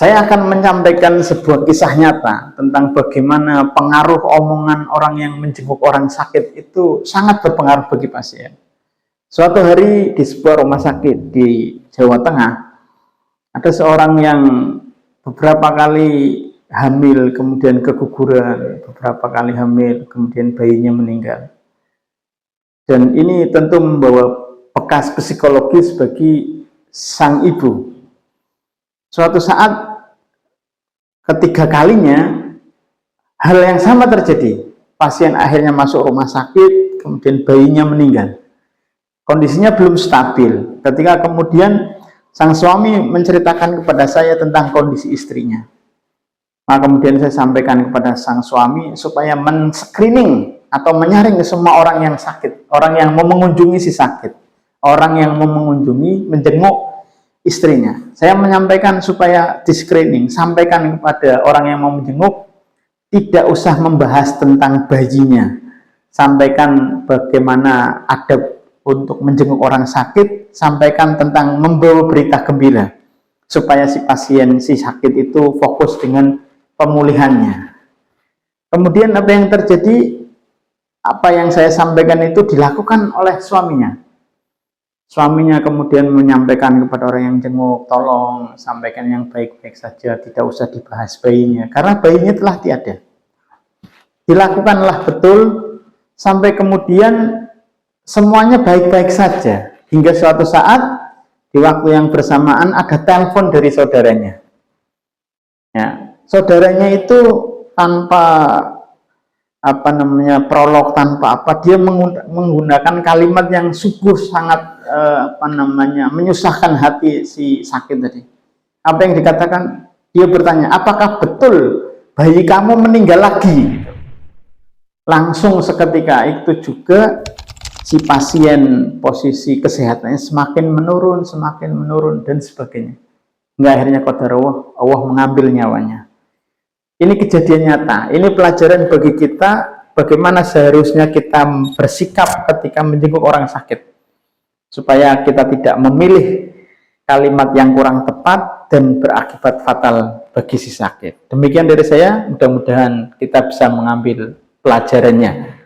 Saya akan menyampaikan sebuah kisah nyata tentang bagaimana pengaruh omongan orang yang menjenguk orang sakit itu sangat berpengaruh bagi pasien. Suatu hari di sebuah rumah sakit di Jawa Tengah, ada seorang yang beberapa kali hamil, kemudian keguguran, beberapa kali hamil, kemudian bayinya meninggal. Dan ini tentu membawa bekas psikologis bagi sang ibu. Suatu saat ketiga kalinya hal yang sama terjadi. Pasien akhirnya masuk rumah sakit, kemudian bayinya meninggal. Kondisinya belum stabil. Ketika kemudian sang suami menceritakan kepada saya tentang kondisi istrinya. Maka kemudian saya sampaikan kepada sang suami supaya men-screening atau menyaring semua orang yang sakit, orang yang mau mengunjungi si sakit, orang yang mau mengunjungi, menjenguk istrinya. Saya menyampaikan supaya di screening, sampaikan kepada orang yang mau menjenguk, tidak usah membahas tentang bayinya. Sampaikan bagaimana adab untuk menjenguk orang sakit, sampaikan tentang membawa berita gembira, supaya si pasien, si sakit itu fokus dengan pemulihannya. Kemudian apa yang terjadi, apa yang saya sampaikan itu dilakukan oleh suaminya. Suaminya kemudian menyampaikan kepada orang yang jenguk, tolong sampaikan yang baik-baik saja, tidak usah dibahas bayinya, karena bayinya telah tiada. Dilakukanlah betul, sampai kemudian semuanya baik-baik saja. Hingga suatu saat, di waktu yang bersamaan ada telepon dari saudaranya. Ya, saudaranya itu tanpa prolog, tanpa apa, dia menggunakan kalimat yang sungguh sangat menyusahkan hati si sakit tadi. Apa yang dikatakan? Dia bertanya, apakah betul bayi kamu meninggal lagi? Langsung seketika itu juga si pasien posisi kesehatannya semakin menurun dan sebagainya. Hingga akhirnya qadarullah, Allah mengambil nyawanya. Ini kejadian nyata, ini pelajaran bagi kita bagaimana seharusnya kita bersikap ketika menjenguk orang sakit. Supaya kita tidak memilih kalimat yang kurang tepat dan berakibat fatal bagi si sakit. Demikian dari saya, mudah-mudahan kita bisa mengambil pelajarannya.